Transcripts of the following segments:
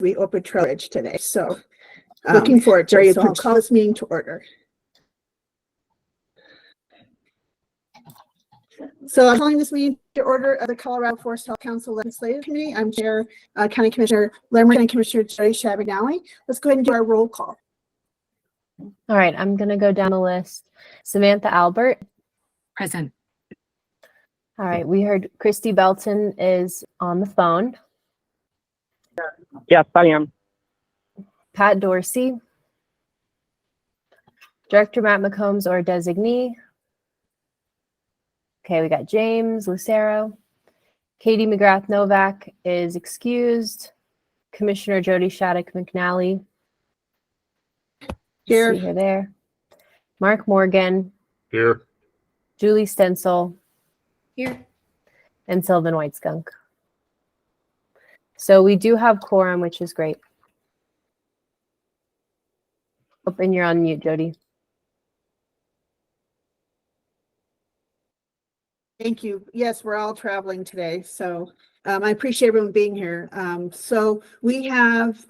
we opened Trail Ridge today. So looking forward to it. So I'll call this meeting to order. So I'm calling this meeting to order of the Colorado Forest Health Council Legislative Committee. I'm Chair, County Commissioner Lemmer, County Commissioner Jody Shabinelli. Let's go ahead and do our roll call. All right, I'm going to go down the list. Samantha Albert. Present. All right, we heard Christy Belton is on the phone. Yes, I am. Pat Dorsey. Director Matt McCombs or designee. Okay, we got James Lucero. Katie McGrath Novak is excused. Commissioner Jody Shattuck McNally. Here. See her there. Mark Morgan. Here. Julie Stencil. Here. And Sylvan White Skunk. So we do have quorum, which is great. Oh, and you're on mute, Jody. Thank you. Yes, we're all traveling today, so I appreciate everyone being here. So we have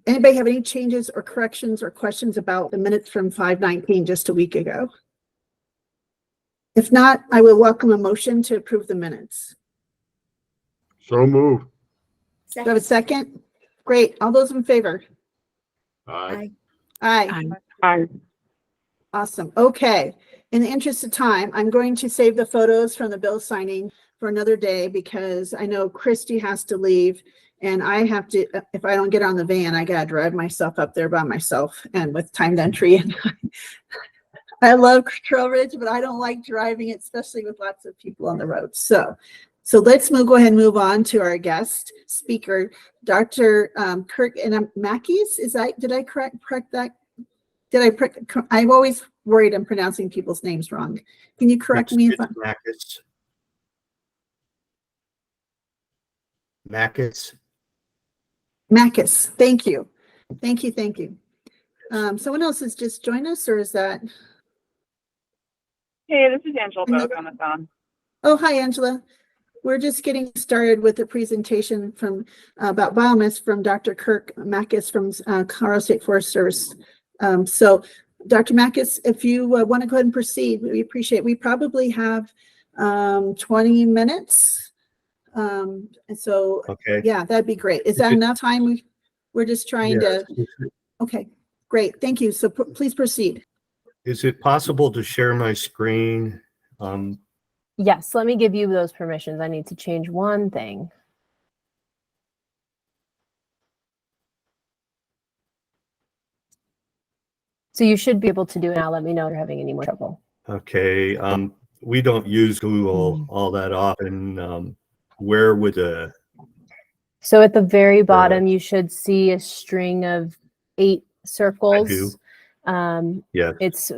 anybody have any changes or corrections or questions about the minutes from 5/19 just a week ago? If not, I will welcome a motion to approve the minutes. So moved. Do I have a second? Great. All those in favor? Aye. Aye. Aye. Awesome. Okay. In the interest of time, I'm going to save the photos from the bill signing for another day because I know Christy has to leave and I have to, if I don't get on the van, I gotta drive myself up there by myself and with timed entry. And I love Trail Ridge, but I don't like driving it, especially with lots of people on the road. So let's go ahead and move on to our guest speaker, Dr. Kirk Mackes. Did I correct that? I'm always worried I'm pronouncing people's names wrong. Can you correct me if I'm Mackes. Mackes? Thank you. Thank you. Someone else has just joined us, or is that? Hey, this is Angela Bogue on the phone. Oh, hi, Angela. We're just getting started with the presentation from about biomass from Dr. Kirk Mackes from Colorado State Forest Service. So Dr. Mackes, if you want to go ahead and proceed, we appreciate it. We probably have 20 minutes. And so, Okay. yeah, that'd be great. Is that enough time? We're just trying to, okay, great. Thank you. So please proceed. Is it possible to share my screen? Yes, let me give you those permissions. I need to change one thing. So you should be able to do it now. Let me know if you're having any more trouble. Okay. We don't use Google all that often. Where would So at the very bottom, you should see a string of 8 circles. I do. Yeah. It's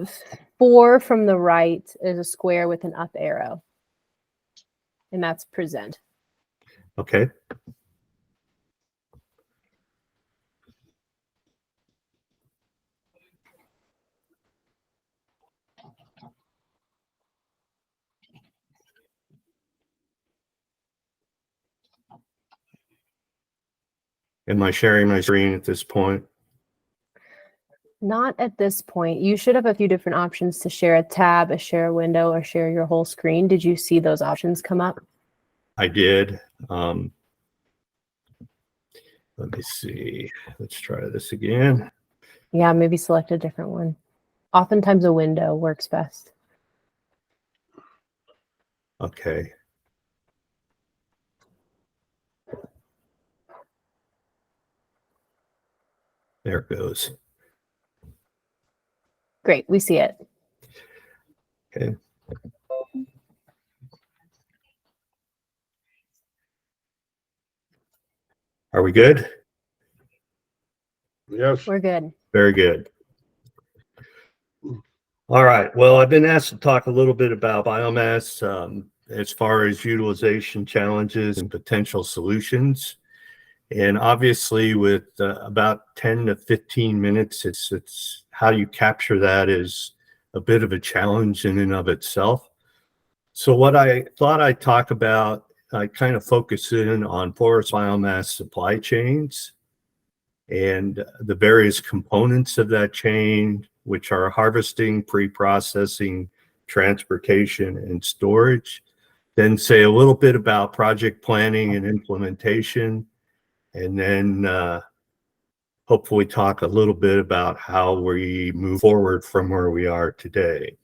4 from the right is a square with an up arrow. And that's present. Okay. Am I sharing my screen at this point? Not at this point. You should have a few different options to share a tab, a share window, or share your whole screen. Did you see those options come up? I did. Let me see. Let's try this again. Yeah, maybe select a different one. Oftentimes a window works best. Okay. There it goes. Great, we see it. Okay. Are we good? Yes. We're good. Very good. All right. Well, I've been asked to talk a little bit about biomass as far as utilization challenges and potential solutions. And obviously with about 10 to 15 minutes, it's how you capture that is a bit of a challenge in and of itself. So what I thought I'd talk about I kind of focus in on forest biomass supply chains and the various components of that chain, which are harvesting, pre-processing, transportation, and storage. Then say a little bit about project planning and implementation, and then hopefully talk a little bit about how we move forward from where we are today.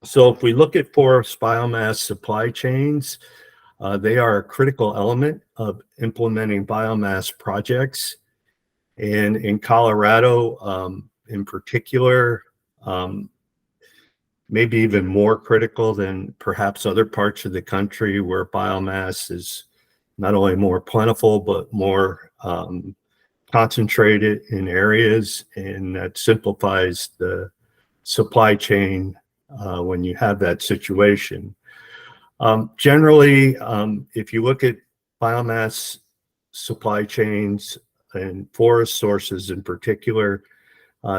So if we look at forest biomass supply chains, they are a critical element of implementing biomass projects. And in Colorado, in particular, maybe even more critical than perhaps other parts of the country where biomass is not only more plentiful, but more concentrated in areas, and that simplifies the supply chain when you have that situation. Generally, if you look at biomass supply chains and forest sources in particular,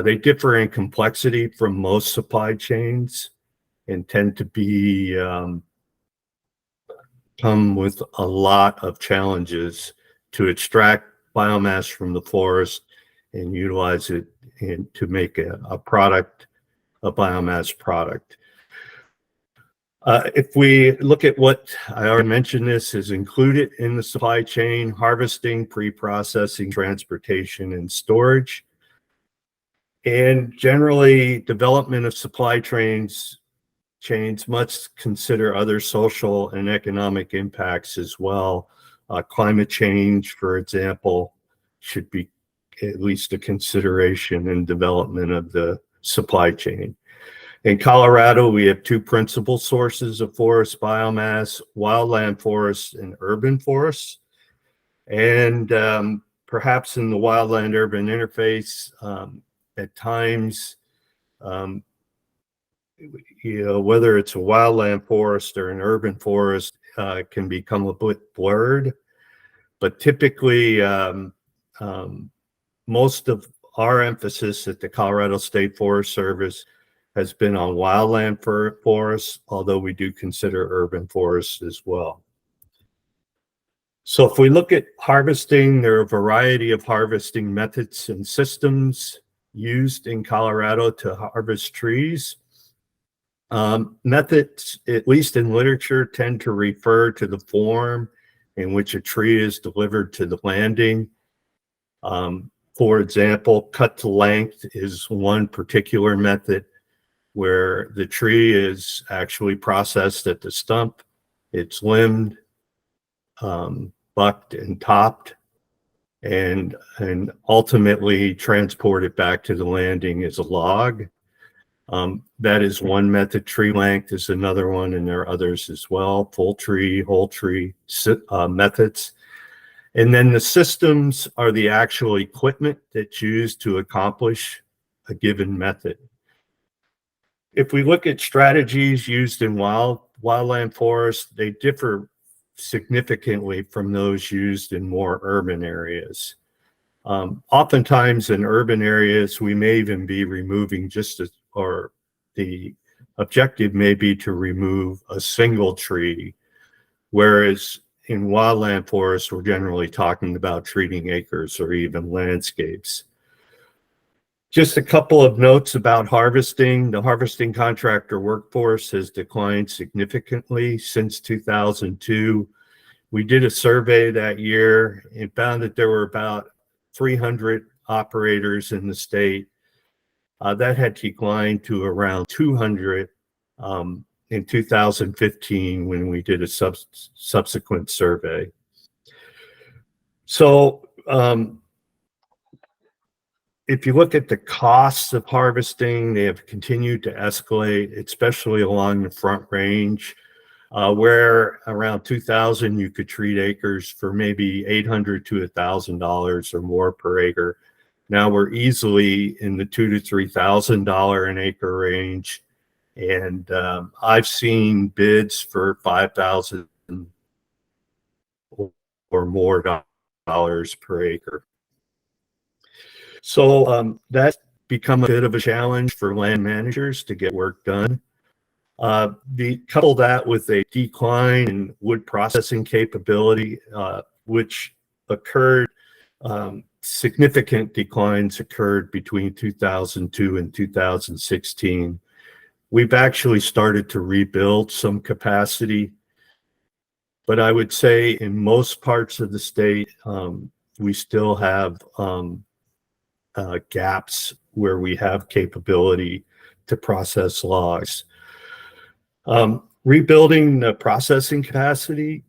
they differ in complexity from most supply chains and tend to be come with a lot of challenges to extract biomass from the forest and utilize it to make a product, a biomass product. If we look at what I already mentioned, this is included in the supply chain: harvesting, pre-processing, transportation, and storage. And generally, development of supply chains must consider other social and economic impacts as well. Climate change, for example, should be at least a consideration in development of the supply chain. In Colorado, we have two principal sources of forest biomass: wildland forests and urban forests. And perhaps in the wildland-urban interface, at times, whether it's a wildland forest or an urban forest can become a bit blurred. But typically, most of our emphasis at the Colorado State Forest Service has been on wildland forests, although we do consider urban forests as well. So if we look at harvesting, there are a variety of harvesting methods and systems used in Colorado to harvest trees. Methods, at least in literature, tend to refer to the form in which a tree is delivered to the landing. For example, cut to length is one particular method where the tree is actually processed at the stump. It's limbed, bucked, and topped, and ultimately transported back to the landing as a log. That is one method. Tree length is another one, and there are others as well: full tree, whole tree methods. And then the systems are the actual equipment that's used to accomplish a given method. If we look at strategies used in wildland forests, they differ significantly from those used in more urban areas. Oftentimes in urban areas, we may even be removing or the objective may be to remove a single tree, whereas in wildland forests, we're generally talking about treating acres or even landscapes. Just a couple of notes about harvesting. The harvesting contractor workforce has declined significantly since 2002. We did a survey that year and found that there were about 300 operators in the state. That had declined to around 200 in 2015 when we did a subsequent survey. So if you look at the costs of harvesting, they have continued to escalate, especially along the Front Range, where around 2000 you could treat acres for maybe $800 to $1,000 or more per acre. Now we're easily in the $2,000 to $3,000 an acre range, and I've seen bids for $5,000 or more dollars per acre. So that's become a bit of a challenge for land managers to get work done. Couple that with a decline in wood processing capability, which occurred, significant declines occurred between 2002 and 2016. We've actually started to rebuild some capacity, but I would say in most parts of the state, we still have gaps where we have capability to process logs. Rebuilding the processing capacity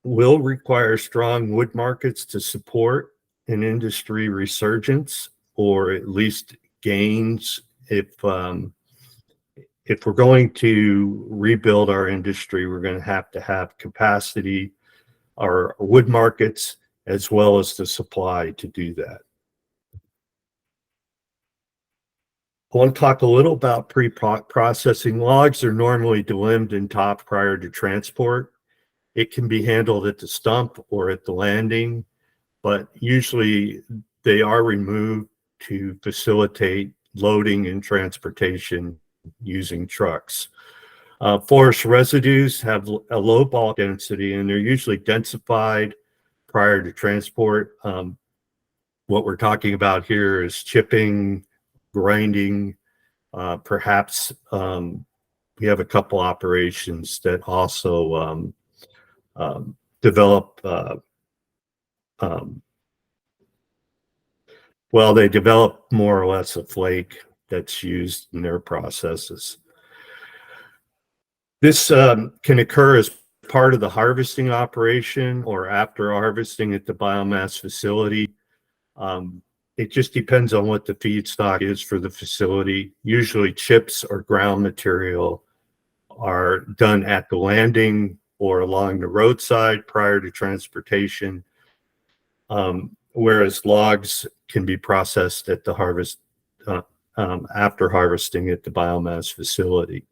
will require strong wood markets to support an industry resurgence, or at least gains. If we're going to rebuild our industry, we're going to have capacity, our wood markets, as well as the supply to do that. I want to talk a little about pre-processing. Logs are normally delimbed and topped prior to transport. It can be handled at the stump or at the landing, but usually they are removed to facilitate loading and transportation using trucks. Forest residues have a low bulk density, and they're usually densified prior to transport. What we're talking about here is chipping, grinding, perhaps we have a couple operations that also develop, well, they develop more or less a flake that's used in their processes. This can occur as part of the harvesting operation or after harvesting at the biomass facility. It just depends on what the feedstock is for the facility. Usually chips or ground material are done at the landing or along the roadside prior to transportation, whereas logs can be processed at the harvest after harvesting at the biomass facility.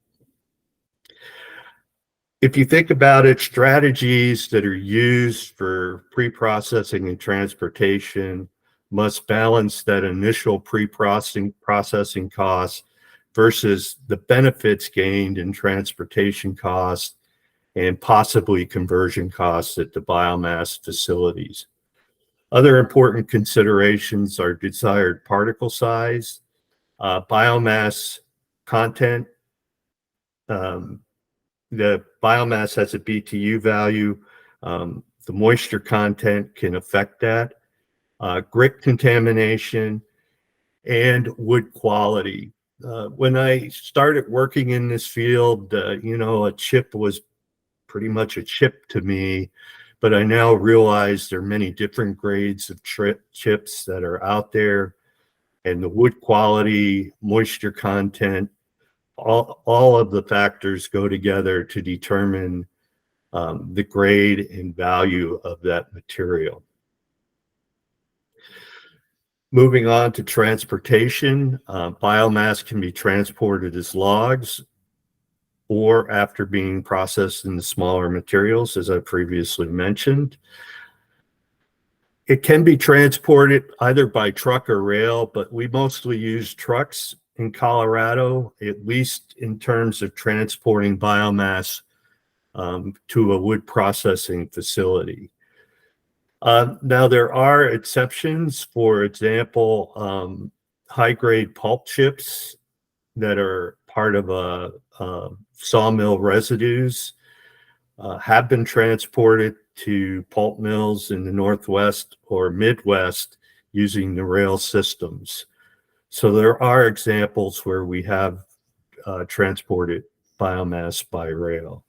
If you think about it, strategies that are used for pre-processing and transportation must balance that initial processing costs versus the benefits gained in transportation costs and possibly conversion costs at the biomass facilities. Other important considerations are desired particle size, biomass content. The biomass has a BTU value. The moisture content can affect that. Grit contamination, and wood quality. When I started working in this field, a chip was pretty much a chip to me, but I now realize there are many different grades of chips that are out there, and the wood quality, moisture content, all of the factors go together to determine the grade and value of that material. Moving on to transportation, biomass can be transported as logs or after being processed into smaller materials, as I previously mentioned. It can be transported either by truck or rail, but we mostly use trucks in Colorado, at least in terms of transporting biomass to a wood processing facility. Now, there are exceptions. For example, high-grade pulp chips that are part of sawmill residues have been transported to pulp mills in the Northwest or Midwest using the rail systems. So there are examples where we have transported biomass by rail.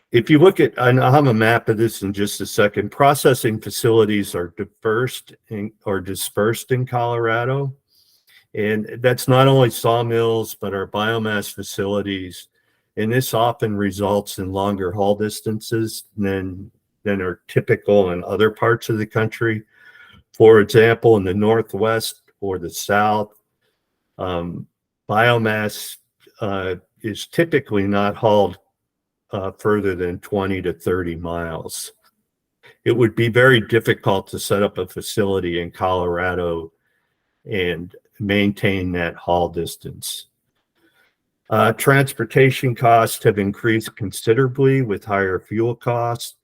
If you look at, and I'll have a map of this in just a second, processing facilities are dispersed in Colorado. And that's not only sawmills, but our biomass facilities. And this often results in longer haul distances than are typical in other parts of the country. For example, in the Northwest or the South, biomass is typically not hauled further than 20 to 30 miles. It would be very difficult to set up a facility in Colorado and maintain that haul distance. Transportation costs have increased considerably with higher fuel costs.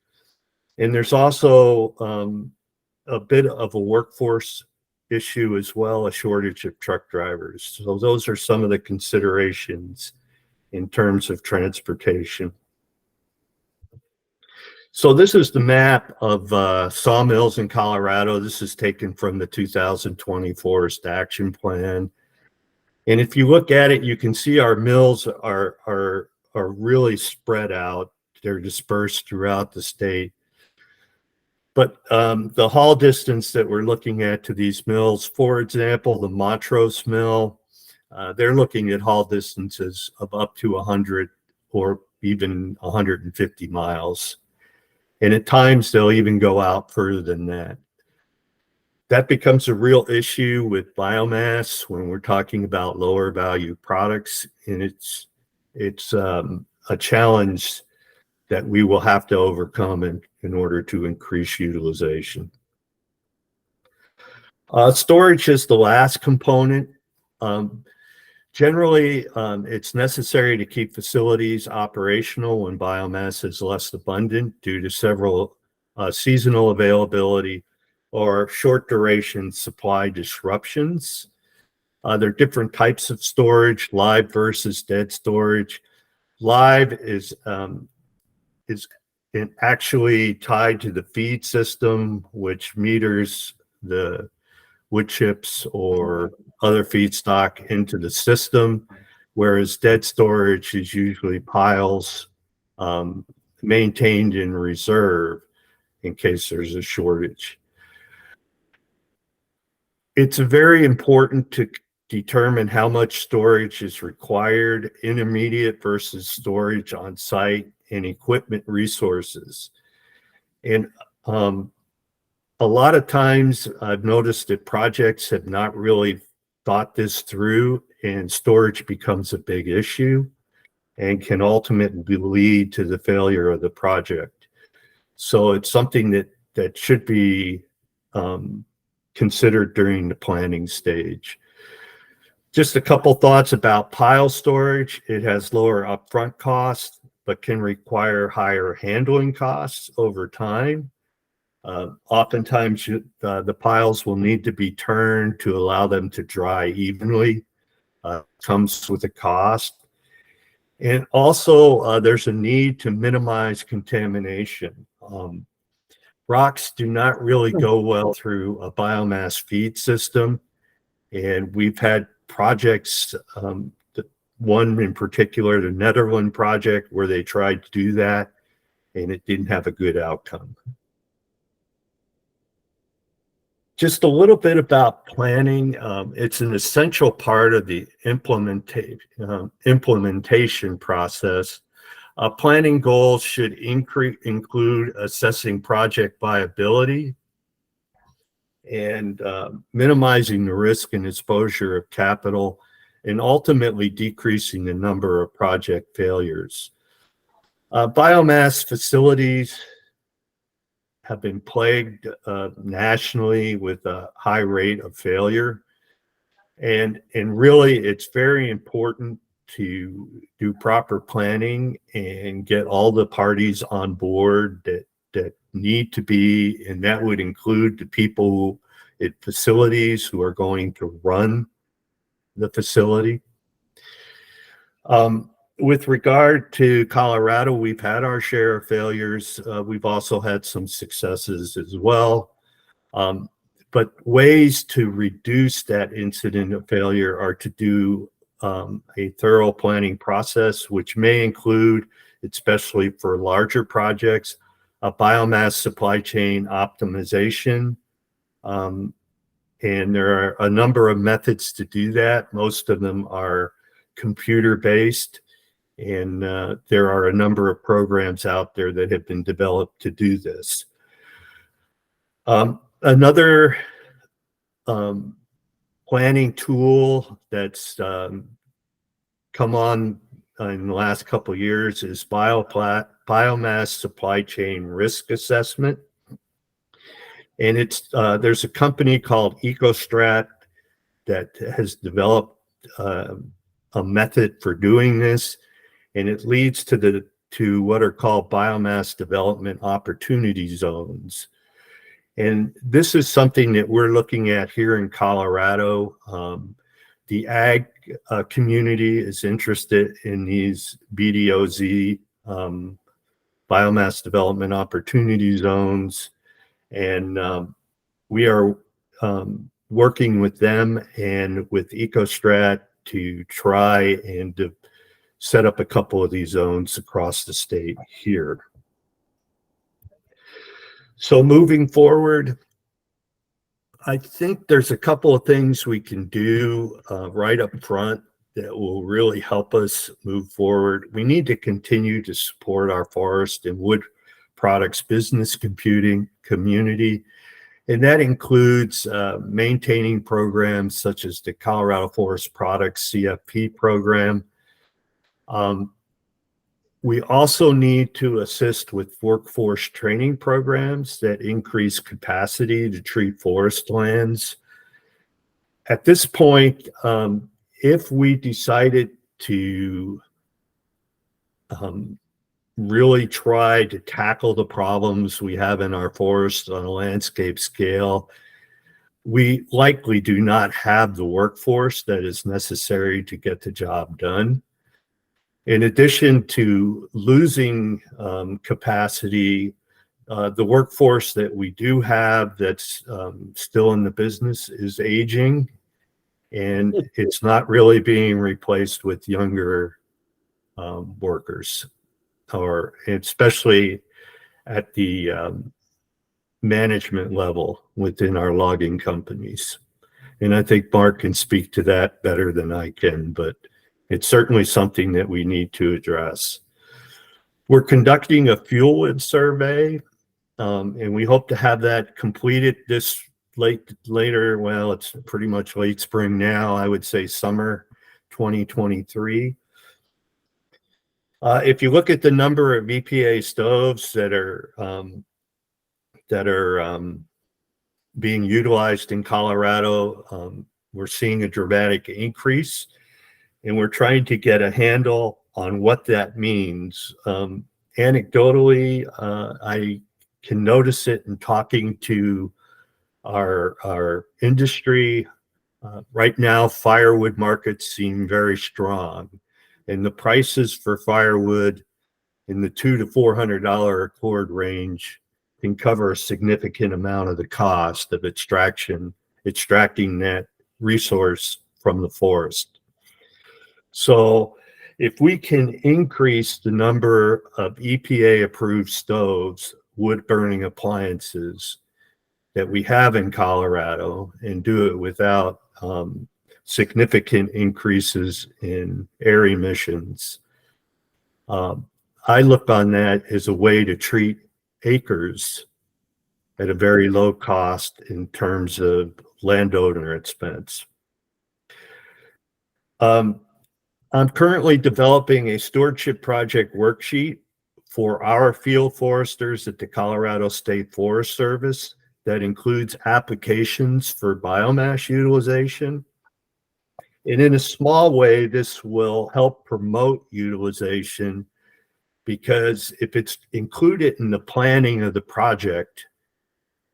And there's also a bit of a workforce issue as well, a shortage of truck drivers. So those are some of the considerations in terms of transportation. So this is the map of sawmills in Colorado. This is taken from the 2020 Forest Action Plan. And if you look at it, you can see our mills are really spread out. They're dispersed throughout the state. But the haul distance that we're looking at to these mills, for example, the Montrose Mill, they're looking at haul distances of up to 100 or even 150 miles. And at times they'll even go out further than that. That becomes a real issue with biomass when we're talking about lower value products. And it's a challenge that we will have to overcome in order to increase utilization. Storage is the last component. Generally, it's necessary to keep facilities operational when biomass is less abundant due to several seasonal availability or short duration supply disruptions. There are different types of storage, live versus dead storage. Live is actually tied to the feed system, which meters the wood chips or other feedstock into the system, whereas dead storage is usually piles maintained in reserve in case there's a shortage. It's very important to determine how much storage is required, intermediate versus storage on site, and equipment resources. And a lot of times I've noticed that projects have not really thought this through, and storage becomes a big issue and can ultimately lead to the failure of the project. So it's something that should be considered during the planning stage. Just a couple thoughts about pile storage. It has lower upfront costs, but can require higher handling costs over time. Oftentimes, the piles will need to be turned to allow them to dry evenly. Comes with a cost. And also, there's a need to minimize contamination. Rocks do not really go well through a biomass feed system. And we've had projects, one in particular, the Netherland project, where they tried to do that, and it didn't have a good outcome. Just a little bit about planning. It's an essential part of the implementation process. Planning goals should include assessing project viability and minimizing the risk and exposure of capital, and ultimately decreasing the number of project failures. Biomass facilities have been plagued nationally with a high rate of failure. And really, it's very important to do proper planning and get all the parties on board that need to be, and that would include the people at facilities who are going to run the facility. With regard to Colorado, we've had our share of failures. We've also had some successes as well. But ways to reduce that incident of failure are to do a thorough planning process, which may include, especially for larger projects, a biomass supply chain optimization. And there are a number of methods to do that. Most of them are computer-based. And there are a number of programs out there that have been developed to do this. Another planning tool that's come on in the last couple of years is biomass supply chain risk assessment. And it's there's a company called EcoStrat that has developed a method for doing this, and it leads to what are called biomass development opportunity zones. And this is something that we're looking at here in Colorado. The ag community is interested in these BDOZ biomass development opportunity zones, and we are working with them and with EcoStrat to try and to set up a couple of these zones across the state here. So moving forward, I think there's a couple of things we can do right up front that will really help us move forward. We need to continue to support our forest and wood products business community, and that includes maintaining programs such as the Colorado Forest Products CFP program. We also need to assist with workforce training programs that increase capacity to treat forest lands. At this point, if we decided to really try to tackle the problems we have in our forests on a landscape scale, we likely do not have the workforce that is necessary to get the job done. In addition to losing capacity, the workforce that we do have that's still in the business is aging, and it's not really being replaced with younger workers, or especially at the management level within our logging companies. And I think Mark can speak to that better than I can, but it's certainly something that we need to address. We're conducting a fuel wood survey, and we hope to have that completed this later. Well, it's pretty much late spring now. I would say summer 2023. If you look at the number of EPA stoves that are being utilized in Colorado, we're seeing a dramatic increase. And we're trying to get a handle on what that means. Anecdotally, I can notice it in talking to our industry. Right now, firewood markets seem very strong, and the prices for firewood in the $200 to $400 a cord range can cover a significant amount of the cost of extracting that resource from the forest. So if we can increase the number of EPA approved stoves, wood burning appliances that we have in Colorado, and do it without significant increases in air emissions, I look on that as a way to treat acres at a very low cost in terms of landowner expense. I'm currently developing a stewardship project worksheet for our field foresters at the Colorado State Forest Service that includes applications for biomass utilization. And in a small way, this will help promote utilization, because if it's included in the planning of the project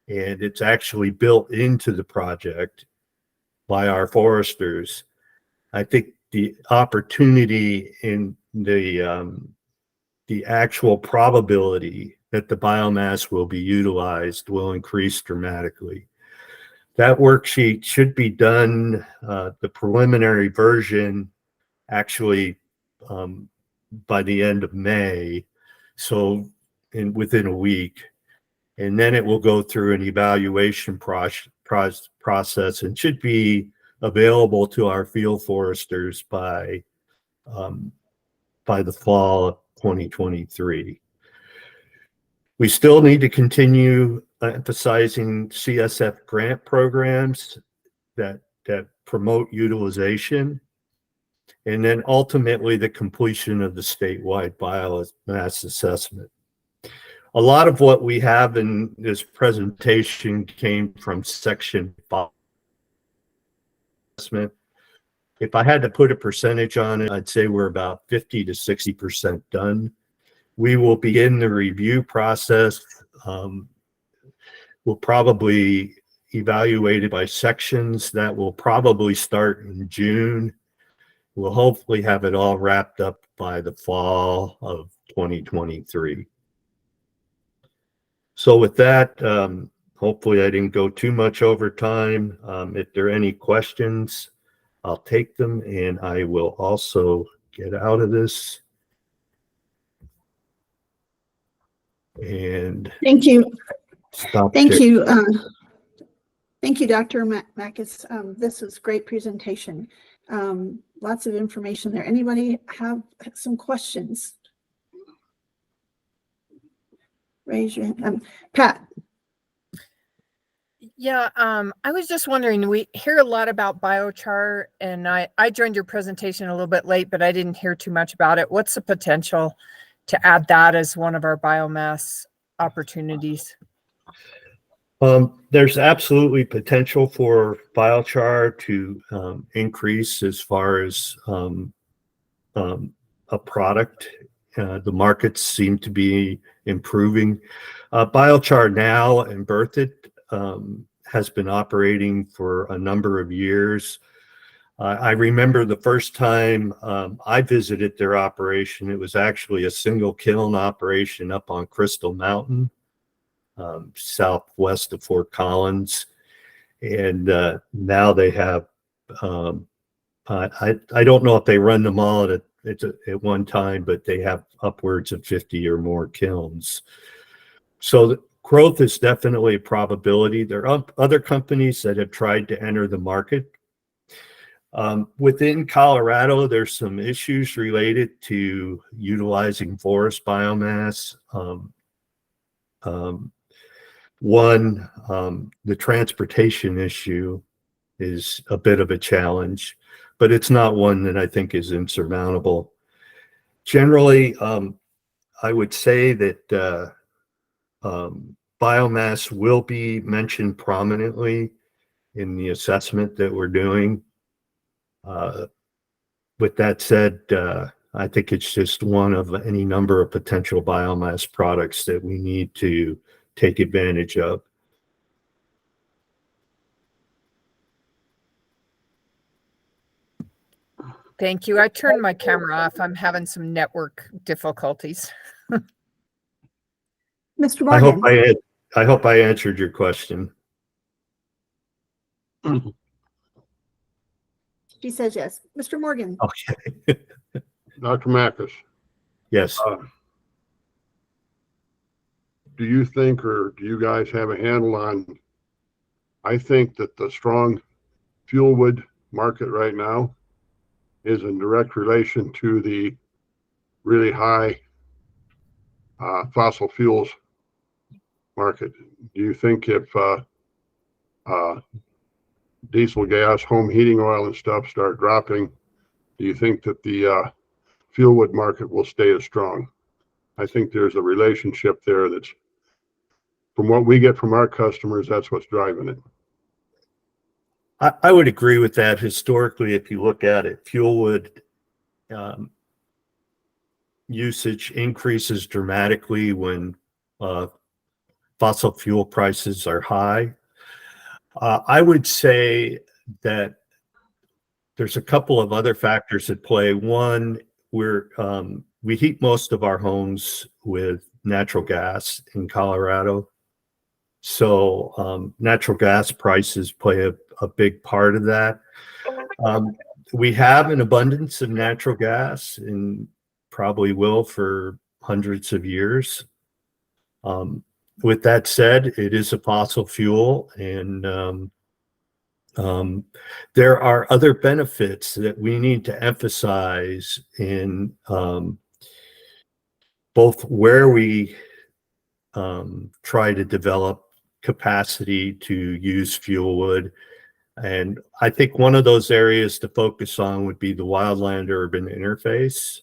and it's actually built into the project by our foresters, I think the opportunity in the actual probability that the biomass will be utilized will increase dramatically. That worksheet should be done, the preliminary version, actually by the end of May, so within a week. And then it will go through an evaluation process and should be available to our field foresters by the fall of 2023. We still need to continue emphasizing CSF grant programs that promote utilization, and then ultimately the completion of the statewide biomass assessment. A lot of what we have in this presentation came from Section 5. If I had to put a percentage on it, I'd say we're about 50 to 60% done. We will begin the review process. We'll probably evaluate it by sections. That will probably start in June. We'll hopefully have it all wrapped up by the fall of 2023. So with that, hopefully I didn't go too much over time. If there are any questions, I'll take them, and I will also get out of this. And Thank you. stop Thank there. you. Thank you, Dr. Makis. This was great presentation. Lots of information there. Anybody have some questions? Raise your hand. Pat. Yeah, I was just wondering, we hear a lot about biochar, and I joined your presentation a little bit late, but I didn't hear too much about it. What's the potential to add that as one of our biomass opportunities? There's absolutely potential for biochar to increase as far as a product. The markets seem to be improving. Biochar now in Berthoud has been operating for a number of years. I remember the first time I visited their operation, it was actually a single kiln operation up on Crystal Mountain, southwest of Fort Collins. And now they have, I don't know if they run them all at one time, but they have upwards of 50 or more kilns. So the growth is definitely a probability. There are other companies that have tried to enter the market. Within Colorado, there's some issues related to utilizing forest biomass. One, the transportation issue is a bit of a challenge, but it's not one that I think is insurmountable. Generally, I would say that biomass will be mentioned prominently in the assessment that we're doing. With that said, I think it's just one of any number of potential biomass products that we need to take advantage of. Thank you. I turned my camera off. I'm having some network difficulties. Mr. Morgan. I hope I answered your question. She says yes. Mr. Morgan. Okay. Dr. Makis, Yes. do you think, or do you guys have a handle on, I think that the strong fuel wood market right now is in direct relation to the really high fossil fuels market. Do you think if diesel gas, home heating oil and stuff start dropping, do you think that the fuel wood market will stay as strong? I think there's a relationship there that's, from what we get from our customers, that's what's driving it. I would agree with that. Historically, if you look at it, fuel wood usage increases dramatically when fossil fuel prices are high. I would say that there's a couple of other factors at play. One, we heat most of our homes with natural gas in Colorado. So natural gas prices play a big part of that. We have an abundance of natural gas and probably will for hundreds of years. With that said, it is a fossil fuel, and there are other benefits that we need to emphasize in both where we try to develop capacity to use fuel wood. And I think one of those areas to focus on would be the wildland urban interface.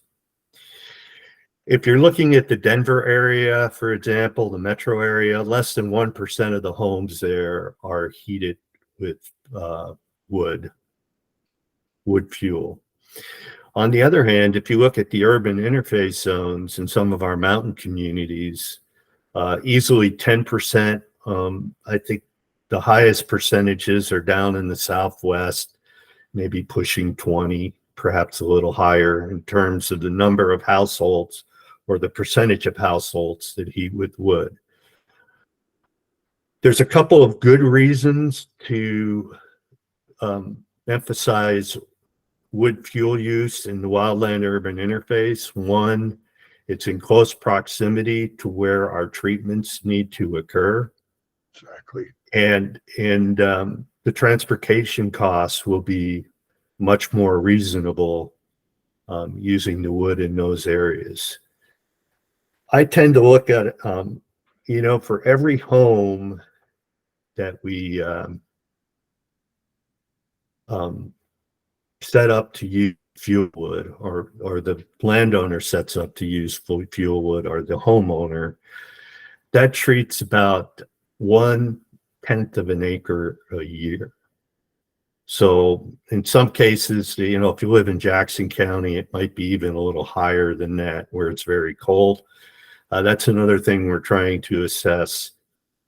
If you're looking at the Denver area, for example, the metro area, less than 1% of the homes there are heated with wood. wood fuel. On the other hand, if you look at the urban interface zones in some of our mountain communities, easily 10%. I think the highest percentages are down in the Southwest, maybe pushing 20, perhaps a little higher in terms of the number of households or the percentage of households that heat with wood. There's a couple of good reasons to emphasize wood fuel use in the wildland urban interface. One, it's in close proximity to where our treatments need to occur. Exactly. And the transportation costs will be much more reasonable using the wood in those areas. I tend to look at, for every home that we set up to use fuel wood, or the landowner sets up to use fuel wood, or the homeowner, that treats about 1/10 of an acre a year. So in some cases, if you live in Jackson County, it might be even a little higher than that, where it's very cold. That's another thing we're trying to assess,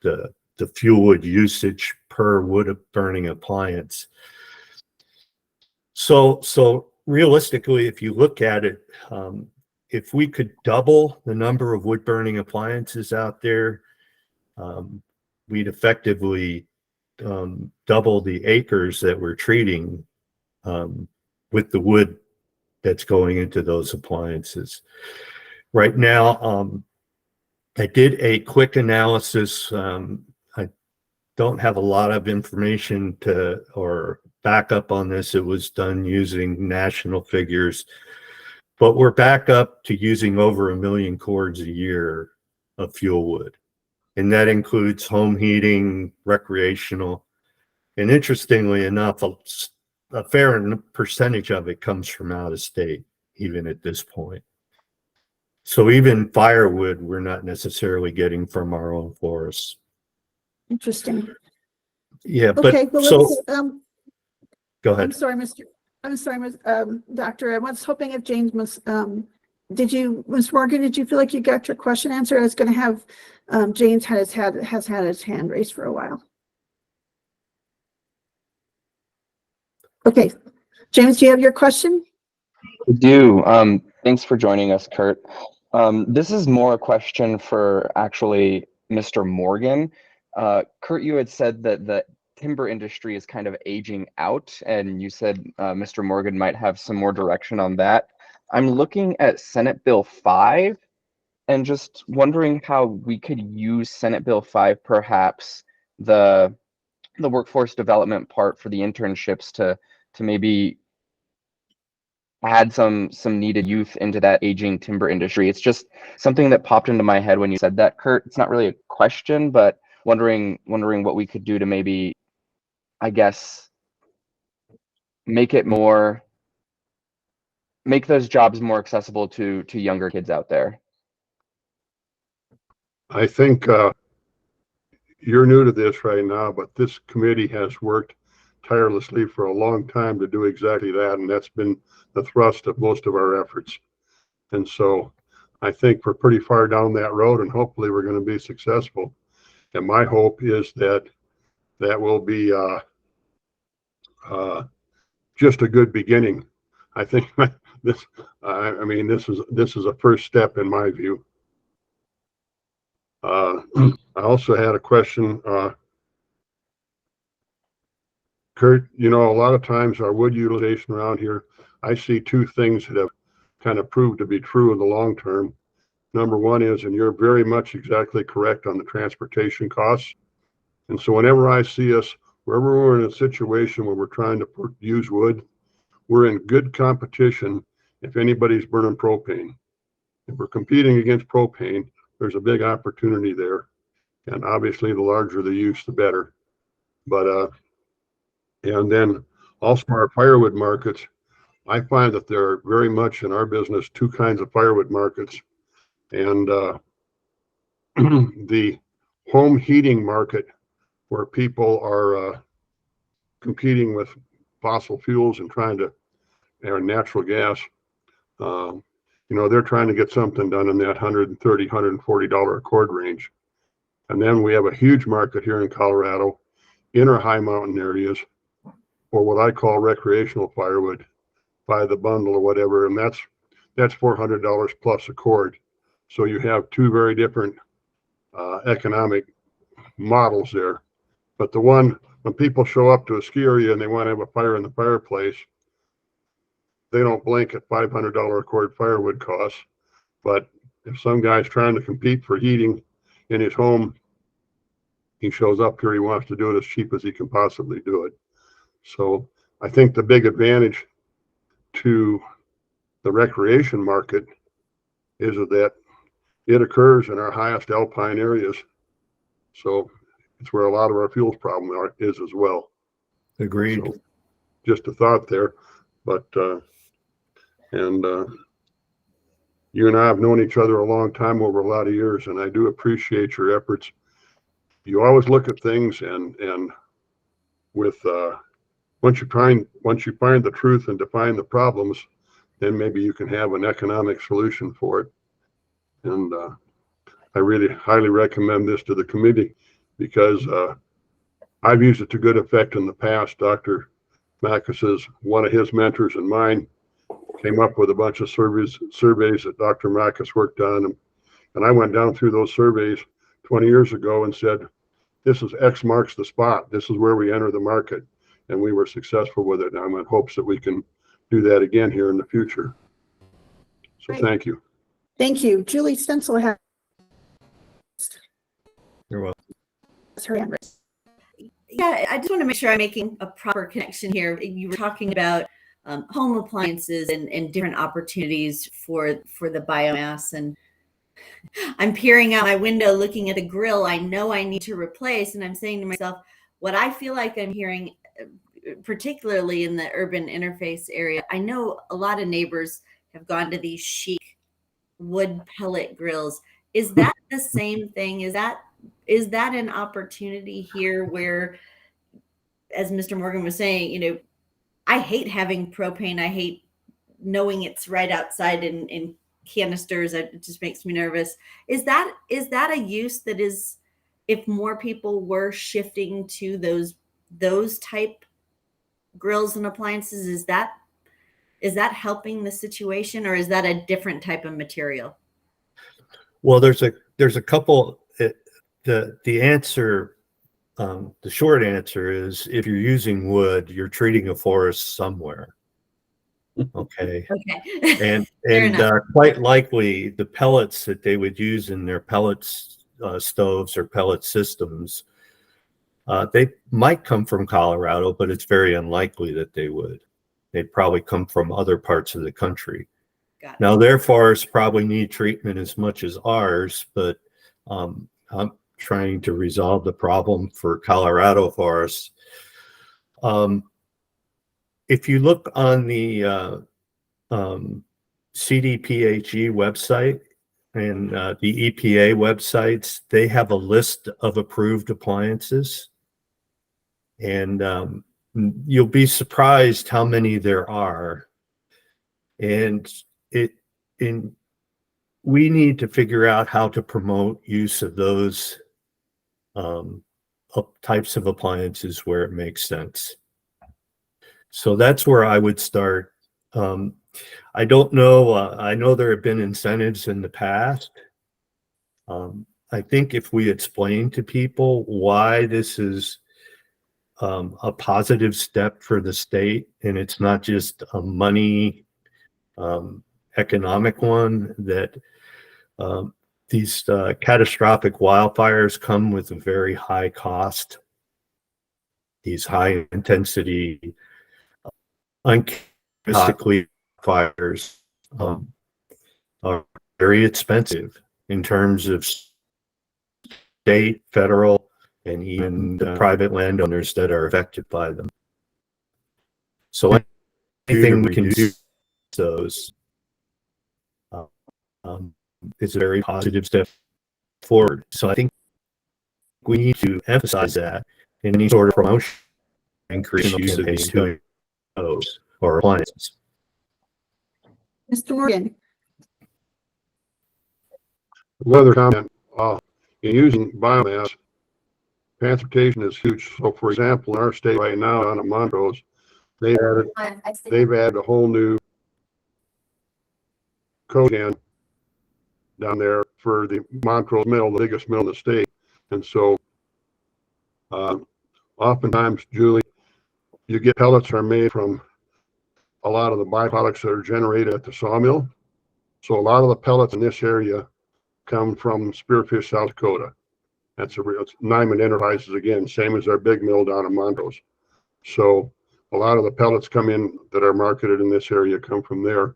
the fuel wood usage per wood burning appliance. So realistically, if you look at it, if we could double the number of wood burning appliances out there, we'd effectively double the acres that we're treating with the wood that's going into those appliances. Right now, I did a quick analysis. I don't have a lot of information or backup on this. It was done using national figures, but we're back up to using over 1 million cords a year of fuel wood. And that includes home heating, recreational. And interestingly enough, a fair percentage of it comes from out of state, even at this point. So even firewood, we're not necessarily getting from our own forests. Interesting. Yeah, Okay, but well, so let's, go I'm ahead. sorry, Doctor. I was hoping if James was, Ms. Morgan, did you feel like you got your question answered? I was going to have, James has had his hand raised for a while. Okay, James, do you have your question? I do. Thanks for joining us, Kurt. This is more a question for actually Mr. Morgan. Kurt, you had said that the timber industry is kind of aging out, and you said Mr. Morgan might have some more direction on that. I'm looking at Senate Bill 5 and just wondering how we could use Senate Bill 5, perhaps the workforce development part for the internships to maybe add some needed youth into that aging timber industry. It's just something that popped into my head when you said that, Kurt. It's not really a question, but wondering what we could do to maybe, I guess, make those jobs more accessible to younger kids out there. I think you're new to this right now, but this committee has worked tirelessly for a long time to do exactly that, and that's been the thrust of most of our efforts. And so I think we're pretty far down that road, and hopefully we're going to be successful. And my hope is that will be just a good beginning. I think this is a first step in my view. I also had a question, Kurt. A lot of times our wood utilization around here, I see two things that have kind of proved to be true in the long term. Number one is, and you're very much exactly correct on the transportation costs. And so whenever I see us, wherever we're in a situation where we're trying to use wood, we're in good competition if anybody's burning propane. If we're competing against propane, there's a big opportunity there. And obviously the larger the use, the better. But, and then also our firewood markets, I find that there are very much in our business two kinds of firewood markets. And the home heating market, where people are competing with fossil fuels and trying to and natural gas, they're trying to get something done in that $130, $140 a cord range. And then we have a huge market here in Colorado in our high mountain areas for what I call recreational firewood, by the bundle or whatever. And that's $400 plus a cord. So you have two very different economic models there. But when people show up to a ski area and they want to have a fire in the fireplace, they don't blink at $500 a cord firewood costs. But if some guy's trying to compete for heating in his home, he shows up here, he wants to do it as cheap as he can possibly do it. So I think the big advantage to the recreation market is that it occurs in our highest alpine areas. So it's where a lot of our fuels problem is as well. Agreed. So just a thought there, but you and I have known each other a long time, over a lot of years, and I do appreciate your efforts. You always look at things and with once you find the truth and define the problems, then maybe you can have an economic solution for it. And I really highly recommend this to the committee, because I've used it to good effect in the past. Dr. Makis, one of his mentors and mine, came up with a bunch of surveys that Dr. Makis worked on. And I went down through those surveys 20 years ago and said, this is X marks the spot. This is where we enter the market. And we were successful with it. And I'm in hopes that we can do that again here in the future. So Great. Thank you. Thank you. Julie Stencil has You're welcome. her hand raised. Yeah, I just want to make sure I'm making a proper connection here. You were talking about home appliances and different opportunities for the biomass. And I'm peering out my window looking at a grill I know I need to replace. And I'm saying to myself, what I feel like I'm hearing, particularly in the urban interface area, I know a lot of neighbors have gone to these chic wood pellet grills. Is that the same thing? Is that an opportunity here where, as Mr. Morgan was saying, I hate having propane. I hate knowing it's right outside in canisters. It just makes me nervous. Is that a use that is, if more people were shifting to those type grills and appliances, is that helping the situation, or is that a different type of material? Well, there's a couple. The answer, the short answer is, if you're using wood, you're treating a forest somewhere. Okay. Okay. And quite likely the pellets that they would use in their pellets stoves or pellet systems, they might come from Colorado, but it's very unlikely that they would. They'd probably come from other parts of the country. Got it. Now, their forests probably need treatment as much as ours, but I'm trying to resolve the problem for Colorado forests. If you look on the CDPHE website and the EPA websites, they have a list of approved appliances. And you'll be surprised how many there are. And we need to figure out how to promote use of those types of appliances where it makes sense. So that's where I would start. I don't know. I know there have been incentives in the past. I think if we explain to people why this is a positive step for the state, and it's not just a money economic one, that these catastrophic wildfires come with a very high cost. These high intensity, uncharacteristically fires are very expensive in terms of state, federal, and even private landowners that are affected by them. So anything we can do those is a very positive step forward. So I think we need to emphasize that in any sort of promotion, increase use of these tools or appliances. Mr. Morgan. One other comment, in using biomass, transportation is huge. So for example, in our state right now, down at Montrose, they've added a whole new cogen down there for the Montrose mill, the biggest mill in the state. And so, oftentimes, Julie, you get pellets are made from a lot of the byproducts that are generated at the sawmill. So a lot of the pellets in this area come from Spearfish, South Dakota. That's a real, it's Nyman Enterprises again, same as our big mill down in Montrose. So a lot of the pellets come in that are marketed in this area come from there.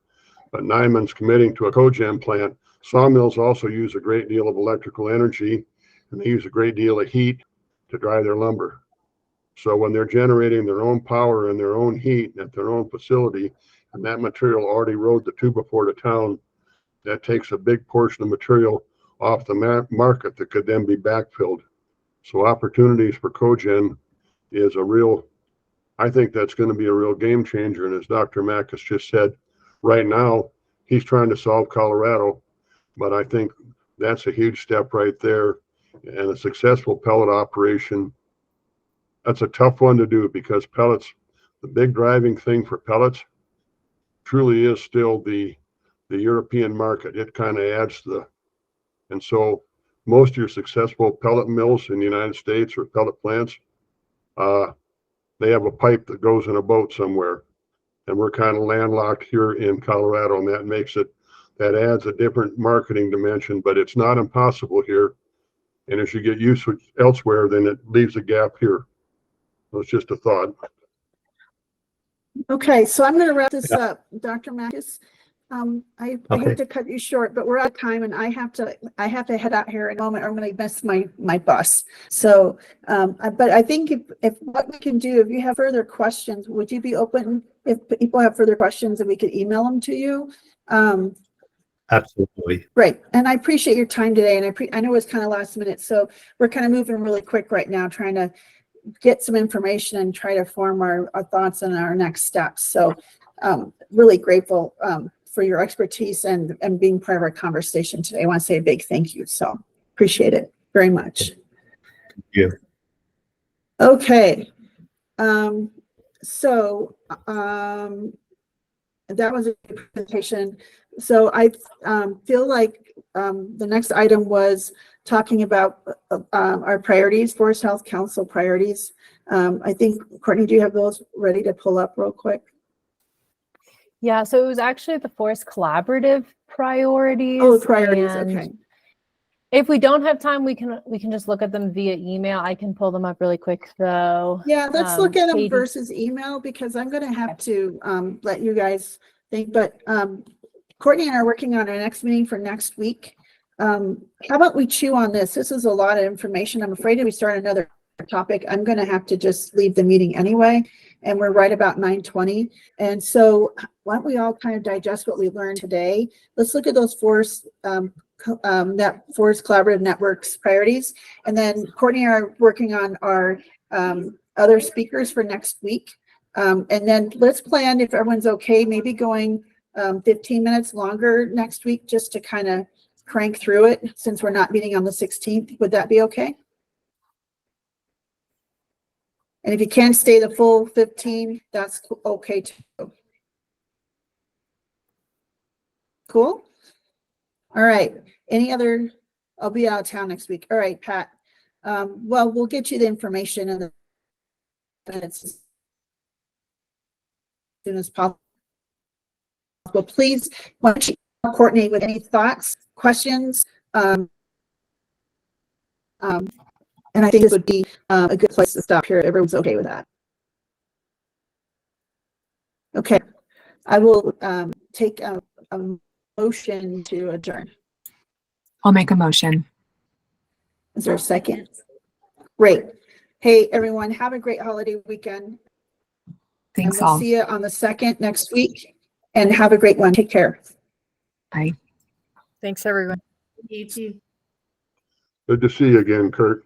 But Nyman's committing to a cogen plant. Sawmills also use a great deal of electrical energy, and they use a great deal of heat to dry their lumber. So when they're generating their own power and their own heat at their own facility, and that material already rode the two-by-four to town, that takes a big portion of material off the market that could then be backfilled. So opportunities for cogen is a real, I think that's going to be a real game changer. And as Dr. Mack has just said, right now, he's trying to solve Colorado, but I think that's a huge step right there. And a successful pellet operation, that's a tough one to do because pellets, the big driving thing for pellets truly is still the European market. It kind of adds and so most of your successful pellet mills in the United States or pellet plants, they have a pipe that goes in a boat somewhere. And we're kind of landlocked here in Colorado, and that makes it, that adds a different marketing dimension, but it's not impossible here. And as you get used to it elsewhere, then it leaves a gap here. So it's just a thought. Okay, so I'm going to wrap this up. Dr. Mackus, I Okay. hate to cut you short, but we're out of time and I have to head out here in a moment or I'm going to miss my bus. So, but I think if what we can do, if you have further questions, would you be open if people have further questions and we could email them to you? Absolutely. Great. And I appreciate your time today. And I know it's kind of last minute, so we're kind of moving really quick right now, trying to get some information and try to form our thoughts on our next steps. So really grateful for your expertise and being part of our conversation today. I want to say a big thank you. So appreciate it very much. Thank you. Okay. So that was a presentation. So I feel like the next item was talking about our priorities, Forest Health Council priorities. I think, Courtney, do you have those ready to pull up real quick? Yeah, so it was actually the Forest Collaborative priorities. Oh, priorities, and okay. if we don't have time, we can just look at them via email. I can pull them up really quick though. Yeah, let's look at them Katie. versus email because I'm going to have to let you guys think. But Courtney and I are working on our next meeting for next week. How about we chew on this? This is a lot of information. I'm afraid if we start another topic, I'm going to have to just leave the meeting anyway. And we're right about 9:20. And so why don't we all kind of digest what we learned today? Let's look at those Forest Collaborative Networks priorities. And then Courtney and I are working on our other speakers for next week. And then let's plan, if everyone's okay, maybe going 15 minutes longer next week just to kind of crank through it since we're not meeting on the 16th. Would that be okay? And if you can't stay the full 15, that's okay too. Cool? All right. Any other? I'll be out of town next week. All right, Pat. Well, we'll get you the information in the minutes as soon as possible. Please, why don't you coordinate with any thoughts, questions? And I think this would be a good place to stop here. Everyone's okay with that. Okay. I will take a motion to adjourn. I'll make a motion. Is there a second? Great. Hey, everyone, have a great holiday weekend. Thanks And we'll all. see you on the 2nd next week. And have a great one. Take care. Bye. Thanks, everyone. You too. Good to see you again, Kurt.